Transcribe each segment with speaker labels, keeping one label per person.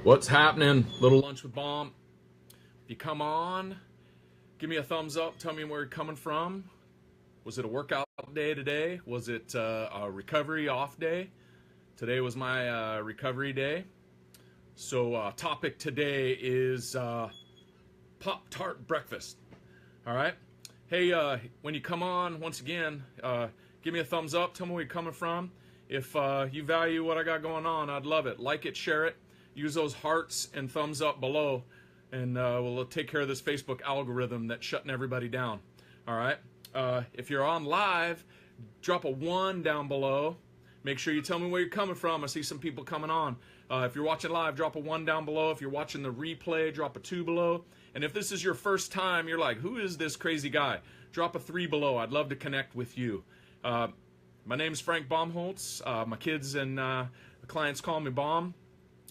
Speaker 1: What's happening? Little lunch with Baum. If you come on, give me a thumbs up. Tell me where you're coming from. Was it a workout day today? Was it a recovery off day? Today was my recovery day. So topic today is Pop-Tart breakfast. All right. Hey, when you come on, once again, give me a thumbs up. Tell me where you're coming from. If you value what I got going on, I'd love it. Like it, share it. Use those hearts and thumbs up below, and we'll take care of this Facebook algorithm that's shutting everybody down. All right. If you're on live, drop a 1 down below. Make sure you tell me where you're coming from. I see some people coming on. If you're watching live, drop a 1 down below. If you're watching the replay, drop a 2 below. And if this is your first time, you're like, who is this crazy guy? Drop a 3 below. I'd love to connect with you. My name's Frank Baumholtz. My kids and clients call me Baum,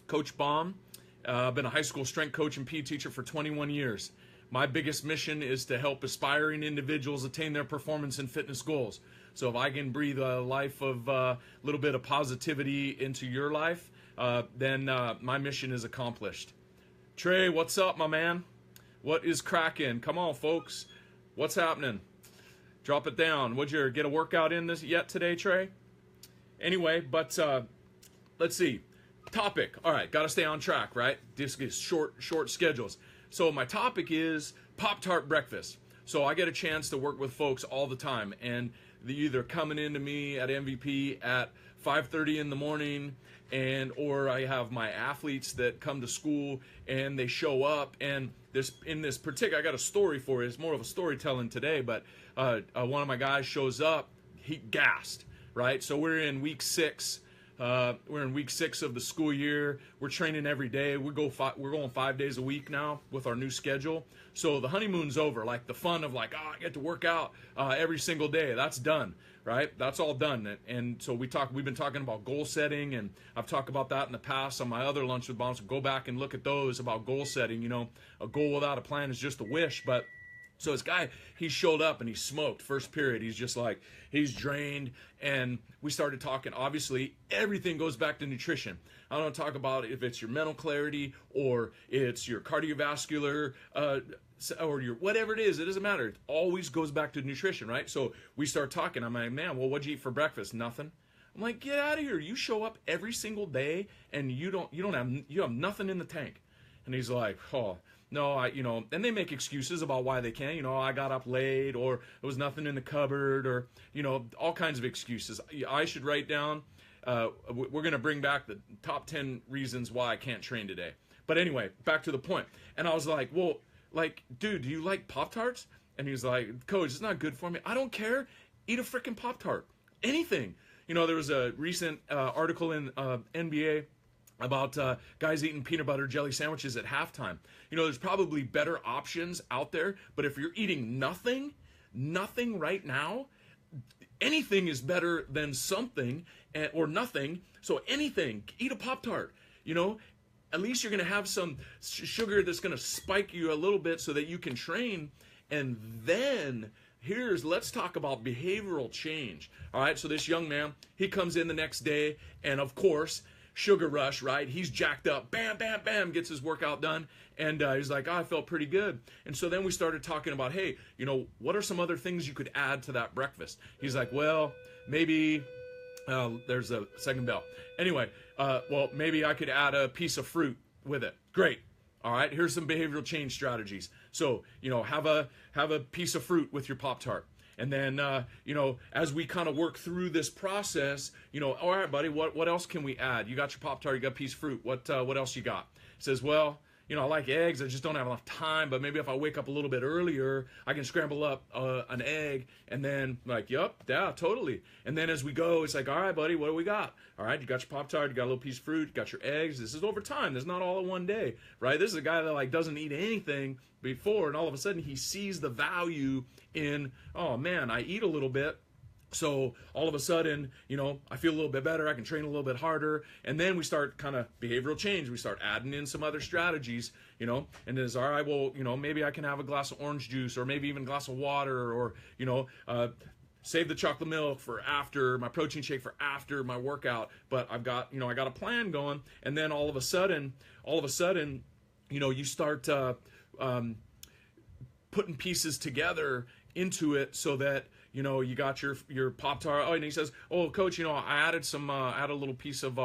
Speaker 1: Coach Baum. I've been a high school strength coach and PE teacher for 21 years. My biggest mission is to help aspiring individuals attain their performance and fitness goals. So if I can breathe a life of a little bit of positivity into your life, then my mission is accomplished. Trey, what's up, my man? What is cracking? Come on, folks. What's happening? Drop it down. Would you get a workout in this yet today, Trey? Anyway, but let's see. Topic. All right, got to stay on track, right? This is short schedules. So my topic is Pop-Tart breakfast. So I get a chance to work with folks all the time, and they're either coming into me at MVP at 5:30 in the morning, or I have my athletes that come to school and they show up, and in this particular, I got a story for you. It's more of a storytelling today, but one of my guys shows up, he gassed, right? So we're in week 6. We're in week 6 of the school year. We're training every day. We're going 5 days a week now with our new schedule. So the honeymoon's over. Like the fun of I get to work out every single day. That's done, right? That's all done. And so we've been talking about goal setting, and I've talked about that in the past on my other Lunch with Bombs. So go back and look at those about goal setting. You know, a goal without a plan is just a wish, but so this guy, he showed up and he smoked first period. He's just like, he's drained. And we started talking. Obviously, everything goes back to nutrition. I don't talk about if it's your mental clarity or it's your cardiovascular or your whatever it is. It doesn't matter. It always goes back to nutrition, right? So we start talking. I'm like, man, well, what'd you eat for breakfast? Nothing. I'm like, get out of here. You show up every single day and you have nothing in the tank. And he's like, oh. No, and they make excuses about why they can't. I got up late, or there was nothing in the cupboard, or, all kinds of excuses. I should write down, we're going to bring back the top 10 reasons why I can't train today. But anyway, back to the point. And I was like, well, dude, do you like Pop-Tarts? And he's like, Coach, it's not good for me. I don't care. Eat a freaking Pop-Tart. Anything. There was a recent article in NBA about guys eating peanut butter jelly sandwiches at halftime. There's probably better options out there, but if you're eating nothing right now, anything is better than something or nothing. So anything, eat a Pop-Tart. At least you're going to have some sugar that's going to spike you a little bit so that you can train. And then let's talk about behavioral change. All right, so this young man, he comes in the next day, and of course, sugar rush, right? He's jacked up, bam, bam, bam, gets his workout done, and he's like, I felt pretty good. And so then we started talking about, hey, what are some other things you could add to that breakfast? He's like, well, maybe, there's a second bell. Anyway, well, maybe I could add a piece of fruit with it. Great. All right, here's some behavioral change strategies. So, have a piece of fruit with your Pop-Tart. And then, as we kind of work through this process, all right, buddy, what else can we add? You got your Pop-Tart, you got a piece of fruit. What else you got? He says, well, I like eggs. I just don't have enough time. But maybe if I wake up a little bit earlier, I can scramble up an egg. And then, yeah, totally. And then as we go, it's like, all right, buddy, what do we got? All right, you got your Pop-Tart, you got a little piece of fruit, you got your eggs. This is over time. This is not all in one day, right? This is a guy that doesn't eat anything before, and all of a sudden he sees the value in, oh man, I eat a little bit. So all of a sudden, I feel a little bit better. I can train a little bit harder. And then we start kind of behavioral change. We start adding in some other strategies, and it's all right, well, maybe I can have a glass of orange juice, or maybe even a glass of water, or, save the chocolate milk for after my protein shake for after my workout, but I've got, I got a plan going. And then all of a sudden, you start putting pieces together into it so that you got your Pop-Tart. Oh, and he says, oh, coach, I added a little piece of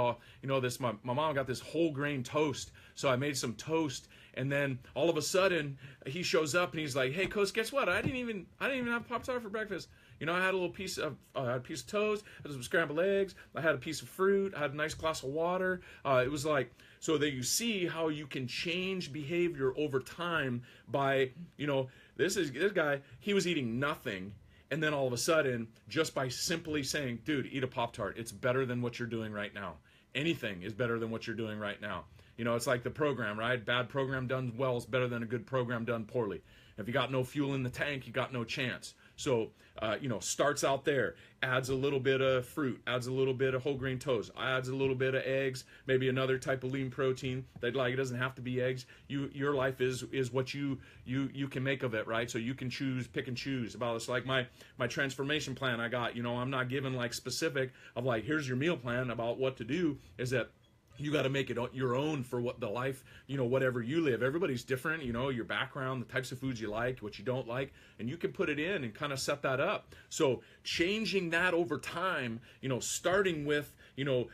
Speaker 1: this. My mom got this whole grain toast, so I made some toast. And then all of a sudden he shows up and he's like, hey, coach, guess what? I didn't even have Pop-Tart for breakfast. I had a little piece of toast, I had some scrambled eggs, I had a piece of fruit, I had a nice glass of water. It was like, so that you see how you can change behavior over time by, this guy, he was eating nothing. And then all of a sudden, just by simply saying, dude, eat a Pop-Tart. It's better than what you're doing right now. Anything is better than what you're doing right now. It's like the program, right? Bad program done well is better than a good program done poorly. If you got no fuel in the tank, you got no chance. So, starts out there, adds a little bit of fruit, adds a little bit of whole grain toast, adds a little bit of eggs, maybe another type of lean protein. It doesn't have to be eggs. Your life is what you can make of it, right? So you can pick and choose about it. It's like my transformation plan I got. I'm not given like specific of like, here's your meal plan about what to do. Is that you got to make it your own for what the life, whatever you live. Everybody's different, your background, the types of foods you like, what you don't like, and you can put it in and kind of set that up. So changing that over time, starting with,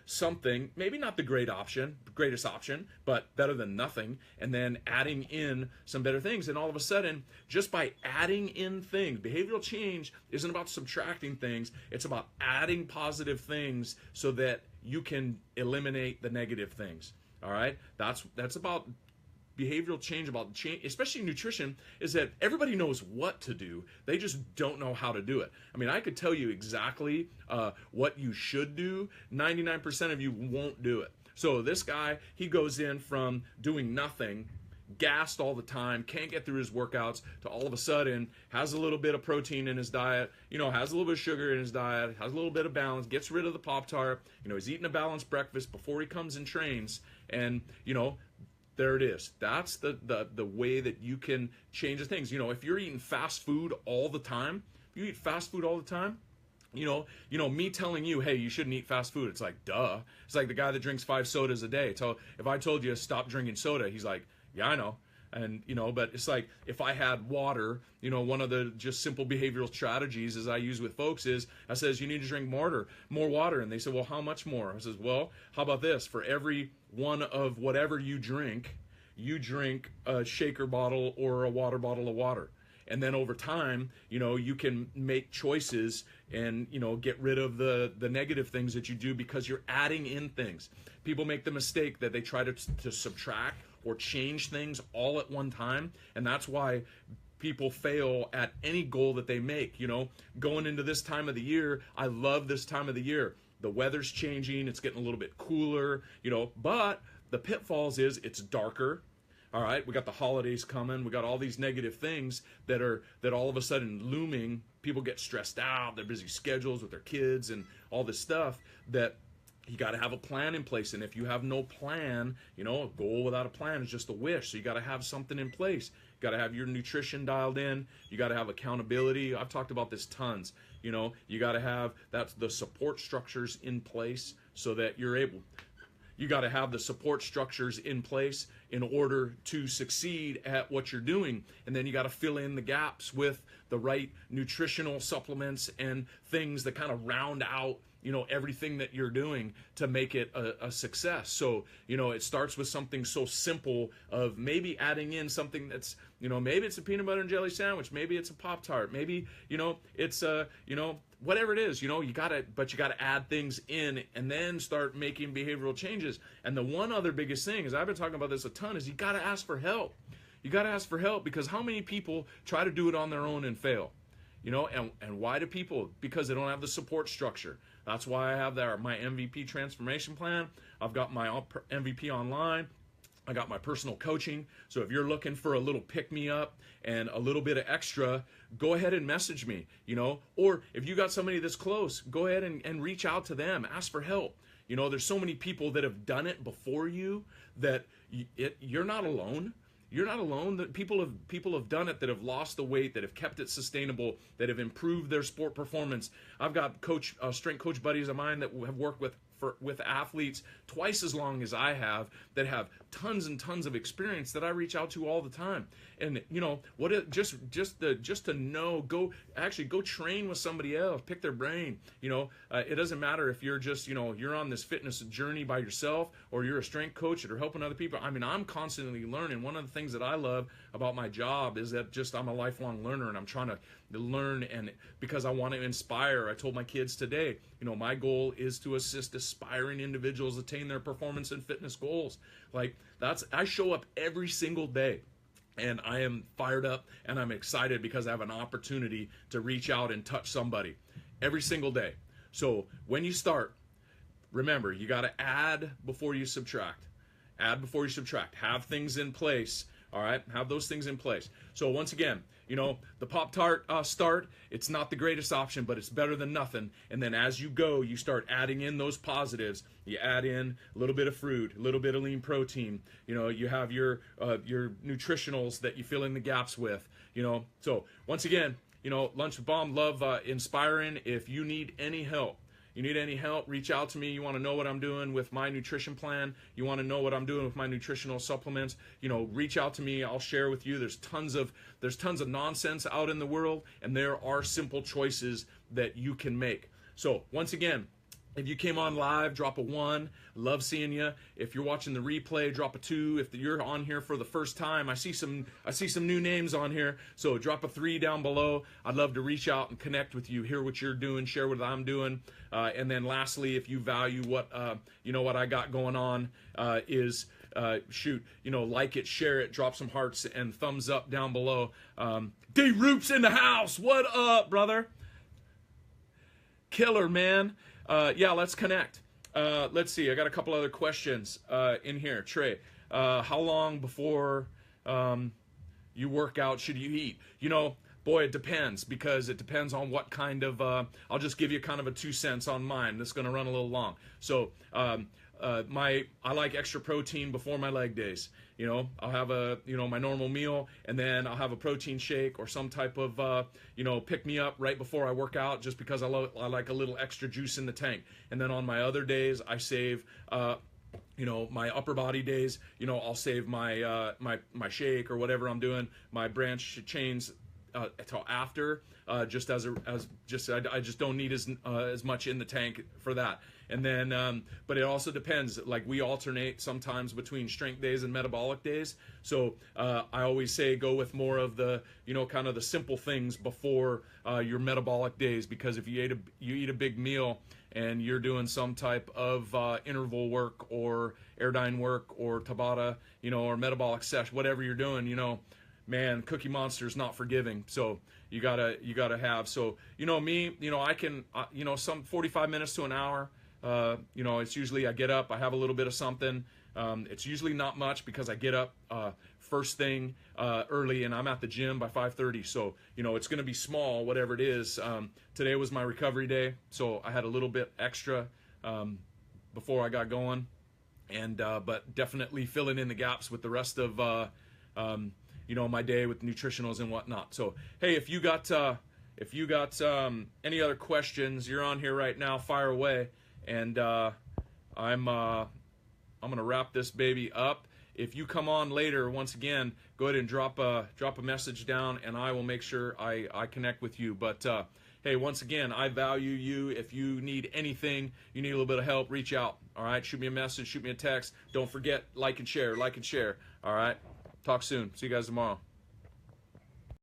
Speaker 1: something, maybe not the greatest option, but better than nothing, and then adding in some better things. And all of a sudden, just by adding in things, behavioral change isn't about subtracting things, it's about adding positive things so that you can eliminate the negative things. All right, that's about behavioral change, about change, especially nutrition, is that everybody knows what to do. They just don't know how to do it. I mean, I could tell you exactly what you should do. 99% of you won't do it. So this guy, he goes in from doing nothing, gassed all the time, can't get through his workouts, to all of a sudden has a little bit of protein in his diet, has a little bit of sugar in his diet, has a little bit of balance, gets rid of the Pop-Tart, he's eating a balanced breakfast before he comes and trains, and there it is. That's the way that you can change the things. If you're eating fast food all the time, me telling you, hey, you shouldn't eat fast food, it's like, duh. It's like the guy that drinks 5 sodas a day. So if I told you to stop drinking soda, he's like, yeah, I know. And, but it's like, if I had water, one of the just simple behavioral strategies as I use with folks is, I says, you need to drink more water. And they say, well, how much more? I says, well, how about this? For every one of whatever you drink a shaker bottle or a water bottle of water. And then over time, you can make choices and, get rid of the negative things that you do because you're adding in things. People make the mistake that they try to subtract or change things all at one time, and that's why people fail at any goal that they make. Going into this time of the year, I love this time of the year. The weather's changing, it's getting a little bit cooler, but the pitfalls is it's darker. All right, we got the holidays coming, we got all these negative things that all of a sudden looming. People get stressed out, their busy schedules with their kids and all this stuff, that you got to have a plan in place. And if you have no plan, a goal without a plan is just a wish. So you got to have something in place. You got to have your nutrition dialed in. You got to have accountability. I've talked about this tons. You got to have the support structures in place so that you're able. You got to have the support structures in place in order to succeed at what you're doing. And then you got to fill in the gaps with the right nutritional supplements and things that kind of round out everything that you're doing to make it a success. So, it starts with something so simple of maybe adding in something that's, maybe it's a peanut butter and jelly sandwich, maybe it's a Pop-Tart, maybe, it's whatever it is, you gotta add things in and then start making behavioral changes. And the one other biggest thing is, I've been talking about this a ton, is you gotta ask for help. You gotta ask for help, because how many people try to do it on their own and fail? And why do people? Because they don't have the support structure. That's why I have my MVP transformation plan. I've got my MVP online. I got my personal coaching. So if you're looking for a little pick-me-up and a little bit of extra, go ahead and message me, Or if you got somebody that's close, go ahead and reach out to them. Ask for help. There's so many people that have done it before you that you're not alone. You're not alone. That people have done it, that have lost the weight, that have kept it sustainable, that have improved their sport performance. I've got strength coach buddies of mine that have worked with athletes twice as long as I have, that have tons and tons of experience that I reach out to all the time. And just to know, go train with somebody else, pick their brain. It doesn't matter if you're just you're on this fitness journey by yourself, or you're a strength coach that are helping other people. I mean, I'm constantly learning. One of the things that I love about my job is that I'm a lifelong learner, and I'm trying to learn, and because I want to inspire. I told my kids today, my goal is to assist aspiring individuals attain their performance and fitness goals. I show up every single day, and I am fired up, and I'm excited because I have an opportunity to reach out and touch somebody every single day. So when you start, remember, you got to add before you subtract. Add before you subtract. Have things in place. All right, have those things in place. So once again, the Pop-Tart start, it's not the greatest option, but it's better than nothing. And then as you go, you start adding in those positives. You add in a little bit of fruit, a little bit of lean protein. You have your nutritionals that you fill in the gaps with. So once again, Lunch with Baum, love inspiring. If you need any help, reach out to me. You want to know what I'm doing with my nutrition plan, you want to know what I'm doing with my nutritional supplements, reach out to me. I'll share with you. There's tons of nonsense out in the world, and there are simple choices that you can make. So once again, if you came on live, drop a 1. Love seeing you. If you're watching the replay, drop a 2. If you're on here for the first time, I see some new names on here, so drop a 3 down below. I'd love to reach out and connect with you, hear what you're doing, share what I'm doing. And then lastly, if you value what I got going on, like it, share it, drop some hearts and thumbs up down below. D Roops in the house. What up, brother? Killer, man. Yeah, let's connect. Let's see. I got a couple other questions in here. Trey, how long before you work out should you eat? Boy, it depends, because it depends on what kind of. I'll just give you kind of a 2 cents on mine. This is going to run a little long. So I like extra protein before my leg days. I'll have my normal meal, and then I'll have a protein shake or some type of pick me up right before I work out, just because I like a little extra juice in the tank. And then on my other days, I save my upper body days, I'll save my my shake or whatever I'm doing, my branch chains until after, I just don't need as much in the tank for that. And then, but it also depends. Like, we alternate sometimes between strength days and metabolic days. So I always say go with more of the, kind of the simple things before your metabolic days, because if you eat a big meal and you're doing some type of interval work or airdyne work or Tabata, or metabolic sesh, whatever you're doing, man, Cookie Monster is not forgiving. So you gotta have. So me, I can, some 45 minutes to an hour. It's usually I get up, I have a little bit of something. It's usually not much, because I get up first thing early, and I'm at the gym by 5:30. So it's going to be small, whatever it is. Today was my recovery day, so I had a little bit extra before I got going, and but definitely filling in the gaps with the rest of my day with nutritionals and whatnot. So hey, if you got any other questions, you're on here right now, fire away. And I'm gonna wrap this baby up. If you come on later, once again, go ahead and drop a message down, and I will make sure I connect with you. But hey, once again, I value you. If you need anything, you need a little bit of help, reach out. All right, shoot me a message, shoot me a text. Don't forget, like and share. All right, talk soon. See you guys tomorrow.